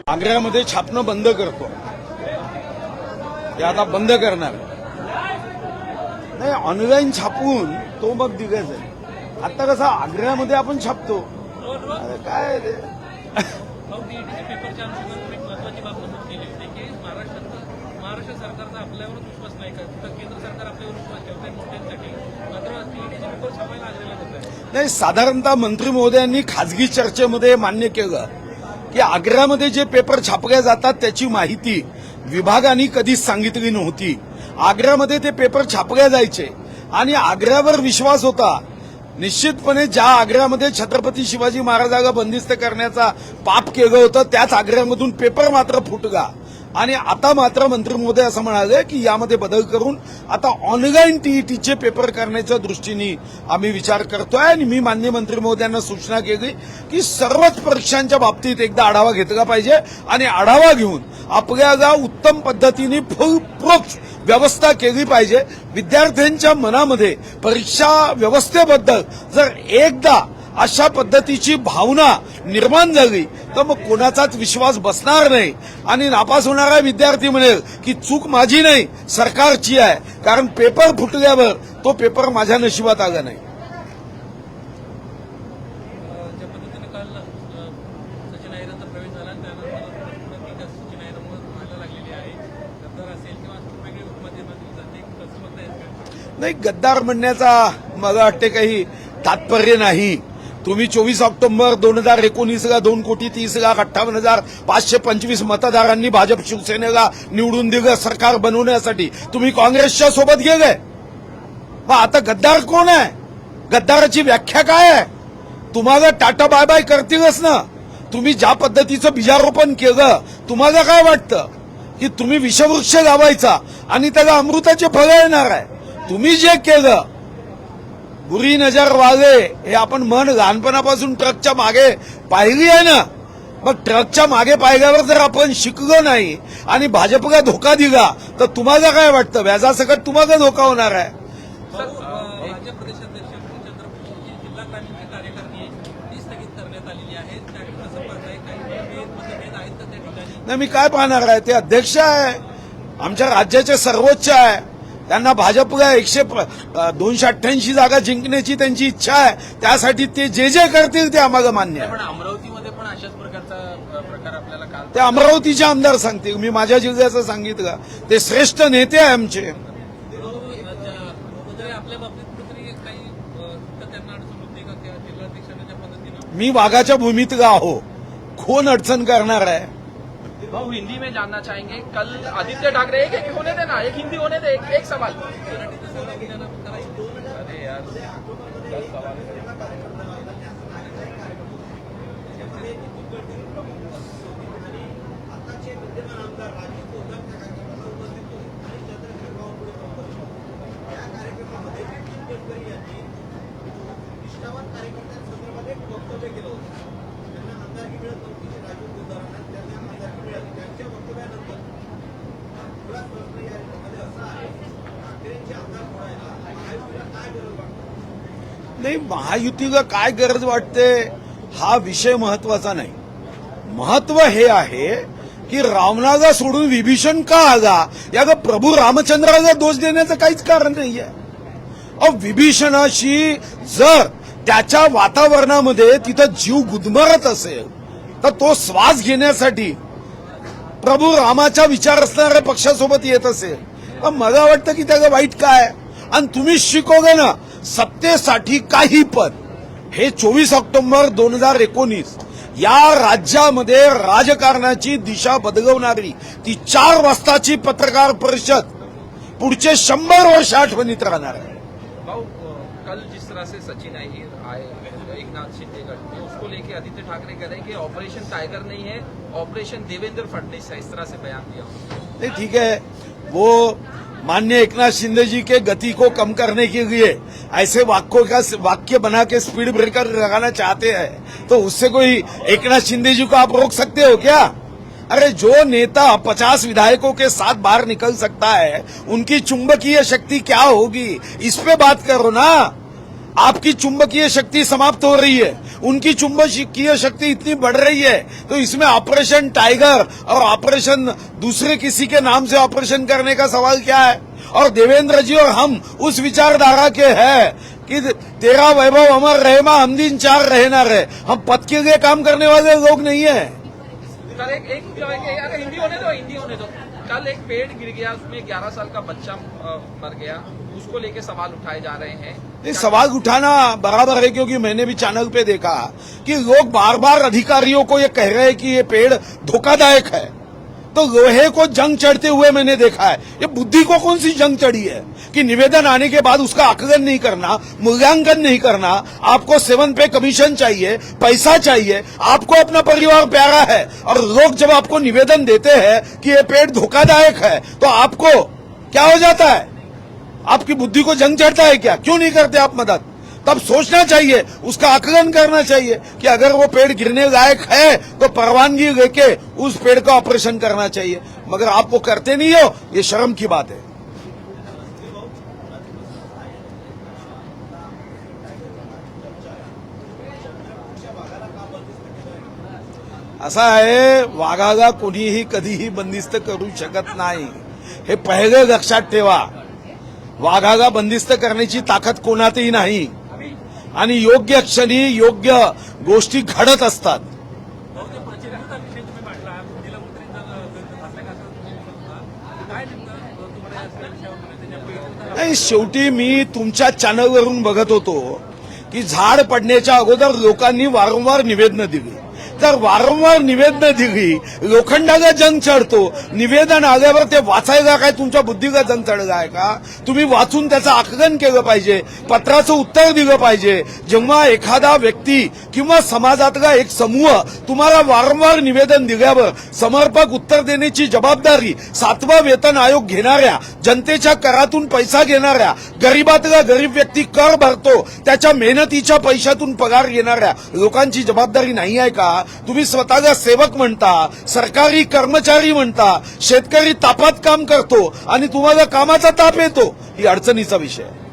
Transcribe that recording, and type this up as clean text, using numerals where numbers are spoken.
आग्र्यामध्ये छापणं बंद करतो, ते आता बंद करणार नाही. ऑनलाईन छापून तो मग दिग्गज आहे. आता कसं आग्र्यामध्ये आपण छापतो, अरे काय ते. पेपरच्या अनुषंगाने एक महत्वाची बाब नमूद केली होती की महाराष्ट्र सरकारचा आपल्यावर विश्वास नाही का, केंद्र सरकार आपल्यावर विश्वास ठेवतंय मोठ्यांसाठी, मात्र सीईडीचे पेपर छापायला आग्रह होत आहे. नाही, साधारणतः मंत्री महोदयांनी खासगी चर्चेमध्ये मान्य केलं की आग्र्यामध्ये जे पेपर छापले जातात त्याची माहिती विभागाने कधीच सांगितली नव्हती. आग्र्यामध्ये ते पेपर छापले जायचे आणि आग्र्यावर विश्वास होता. निश्चितपणे ज्या आग्र्यामध्ये छत्रपती शिवाजी महाराजांना बंदिस्त करण्याचा पाप केलं होतं त्याच आग्र्यामधून पेपर मात्र फुटला. आणि आता मात्र मंत्री महोदय असं म्हणाले की यामध्ये बदल करून आता ऑनलाईन टीईटीचे पेपर करण्याच्या दृष्टीने आम्ही विचार करतोय. आणि मी माननीय मंत्री महोदयांना सूचना केली की सर्वच परीक्षांच्या बाबतीत एकदा आढावा घेतला पाहिजे आणि आढावा घेऊन आपल्याला उत्तम पद्धतीने फुल प्रूफ व्यवस्था केली पाहिजे. विद्यार्थ्यांच्या मनामध्ये परीक्षा व्यवस्थेबद्दल जर एकदा अशा पद्धतीची भावना निर्माण झाली तर मग कोणाचाच विश्वास बसणार नाही आणि नापास होणारा विद्यार्थी म्हणेल की चूक माझी नाही सरकारची आहे, कारण पेपर फुटल्यावर तो पेपर माझ्या नशिबात आला नाही. ज्या पद्धतीने काल सचिन अहिरांचा प्रवेश झाला त्यानंतर सचिन अहिरांमुळे व्हायला लागलेली आहे, गद्दार असेल किंवा वेगळी उपमा दिली जाते, कसं बघताय? नाही, गद्दार म्हणण्याचा मला वाटते काही तात्पर्य नाही. तुम्ही 24 ऑक्टोबर 2019ला 2,30,58,525 मतदारांनी भाजप शिवसेनेला निवडून दिलं सरकार बनवण्यासाठी. तुम्ही काँग्रेसच्या सोबत गेले. मग आता गद्दार कोण आहे? गद्दाराची व्याख्या काय आहे? तुम्हाला टाटा बाय बाय करतीलच ना. तुम्ही ज्या पद्धतीचं बीजारोपण केलं, तुम्हाला काय वाटतं की तुम्ही विषवृक्ष लावायचा आणि त्याला अमृताचे फळ येणार आहे? तुम्ही जे केलं बुरी नजर वागे हे आपण मन लहानपणापासून ट्रकच्या मागे पाहिली आहे ना. मग ट्रकच्या मागे पाहिल्यावर जर आपण शिकलो नाही आणि भाजपला धोका दिला तर तुम्हाला काय वाटतं? व्याजासकट तुम्हाला धोका होणार आहे. राज्य प्रदेशाध्यक्ष चंद्रपूरची जिल्हा ग्रामीणची कार्यकारिणी आहे ती स्थगित करण्यात आलेली आहे. त्याकडे कसं पाहताय? काही मतभेद आहेत का त्या ठिकाणी? नाही, मी काय पाहणार आहे? ते अध्यक्ष आहे, आमच्या राज्याचे सर्वोच्च आहे. त्यांना भाजपला 288 जागा जिंकण्याची त्यांची इच्छा आहे. त्यासाठी ते जे जे करतील ते आम्हाला मान्य आहे. पण अमरावतीमध्ये पण अशाच प्रकारचा प्रकार आपल्याला काल ते अमरावतीचे आमदार सांगतील. मी माझ्या जिल्ह्याचं सांगितलं. ते श्रेष्ठ नेते आहे आमचे. आपल्या बाबतीत कुठेतरी काही त्यांना अडचण होते का त्या जिल्हाध्यक्षांच्या ज्या पद्धतीनं? मी वाघाच्या भूमीतला आहो, कोण अडचण करणार आहे? भाऊ हिंदी में जानना चाहेंगे, कल आदित्य ठाकरे एक होने देना, एक हिंदी होने दे, एक सवाल. अरे यार, 10 सवाल. नाही, महायुतीला काय गरज वाटते हा विषय महत्वाचा नाही. महत्व हे आहे की रावणाला सोडून विभीषण का आला, याला प्रभू रामचंद्राला दोष देण्याचं काहीच कारण नाहीये. विभीषणाशी जर त्याच्या वातावरणामध्ये तिथं जीव गुदमरत असेल तर तो श्वास घेण्यासाठी प्रभू रामाचा विचार असणाऱ्या पक्षासोबत येत असेल तर मला वाटतं की त्याला वाईट काय. आणि तुम्ही शिकवलं ना सत्तेसाठी काही पण. हे 24 ऑक्टोबर 2019 या राज्यामध्ये राजकारणाची दिशा बदलवणारी ती 4 वाजताची पत्रकार परिषद पुढचे 100 वर्ष आठवणीत राहणार आहे. भाऊ कल जिस तरह से सचिन अहिर आए एकनाथ शिंदे गढ़ उसको लेके आदित्य ठाकरे कह रहे हैं कि ऑपरेशन टाइगर नहीं है, ऑपरेशन देवेंद्र फडणवीस है, इस तरह से बयान दिया. नहीं, ठीक है, वो माननीय एकनाथ शिंदे जी के गति को कम करने के लिए ऐसे वाक्य बना के स्पीड ब्रेकर लगाना चाहते हैं तो उससे कोई एकनाथ शिंदे जी को आप रोक सकते हो क्या? अरे जो नेता 50 विधायकों के साथ बाहर निकल सकता है उनकी चुंबकीय शक्ति क्या होगी, इस पे बात करो ना. आपकी चुंबकीय शक्ति समाप्त हो रही है. उनकी चुंबकीय शक्ति इतनी बढ़ रही है, तो इसमें ऑपरेशन टाइगर और ऑपरेशन दूसरे किसी के नाम से ऑपरेशन करने का सवाल क्या है? और देवेंद्र जी और हम उस विचारधारा के हैं कि तेरा वैभव अमर रहे मां, हम दिन चार रहे ना रहे। हम पद के लिए काम करने वाले लोग नहीं है। कल अरे हिंदी होने दो। कल एक पेड़ गिर गया, उसमें 11 साल का बच्चा मर गया, उसको लेके सवाल उठाए जा रहे हैं। ये सवाल उठाना बराबर है, क्योंकि मैंने भी चैनल पे देखा कि लोग बार बार अधिकारियों को ये कह रहे हैं कि ये पेड़ धोखादायक है, तो लोहे को जंग चढ़ते हुए मैंने देखा है। ये बुद्धि को कौन सी जंग चढ़ी है कि निवेदन आने के बाद उसका आकलन नहीं करना, मूल्यांकन नहीं करना? आपको 7 पे कमीशन चाहिए, पैसा चाहिए, आपको अपना परिवार प्यारा है, और लोग जब आपको निवेदन देते हैं कि ये पेड़ धोखादायक है, तो आपको क्या हो जाता है? आपकी बुद्धि को जंग चढ़ता है क्या? क्यों नहीं करते आप मदद? तब सोचना चाहिए, उसका आकलन करना चाहिए कि अगर वो पेड़ गिरने लायक है तो परवानगी लेके उस पेड़ का ऑपरेशन करना चाहिए। मगर आप वो करते नहीं हो, ये शर्म की बात है। असा आहे, वाघाला कोणीही कधीही बंदिस्त करू शकत नाही, हे पहिले लक्षात ठेवा। वाघाला बंदिस्त करण्याची ताकद कोणातही नाही, आणि योग्य क्षणी योग्य गोष्टी घडत असतात। बहुतेक प्रचलितचा विषय तुम्ही मांडला, नीलमुद्रीचा भासल्या का काय नेमकं तुम्हाला या सगळ्या विषयावर त्याच्या नाही, शेवटी मी तुमच्या चॅनलवरून बघत होतो की झाड पडण्याच्या अगोदर लोकांनी वारंवार निवेदनं दिली। तर वारंवार निवेदनं दिली, लोखंडाला जंग चढतो, निवेदन आल्यावर ते वाचायला काय तुमच्या बुद्धीला जंग चढला आहे का? तुम्ही वाचून त्याचं आकलन केलं पाहिजे, पत्राचं उत्तर दिलं पाहिजे। जेव्हा एखादा व्यक्ती किंवा समाजातला एक समूह तुम्हाला वारंवार निवेदन दिल्यावर समर्पक उत्तर देण्याची जबाबदारी 7वा वेतन आयोग घेणाऱ्या, जनतेच्या करातून पैसा घेणाऱ्या, गरीबातला गरीब व्यक्ती कर भरतो त्याच्या मेहनतीच्या पैशातून पगार घेणाऱ्या लोकांची जबाबदारी नाही आहे का? तुम्ही स्वतःला सेवक म्हणता, सरकारी कर्मचारी म्हणता, शेतकरी तापात काम करतो आणि तुम्हाला कामाचा ताप येतो, ही अडचणीचा विषय आहे।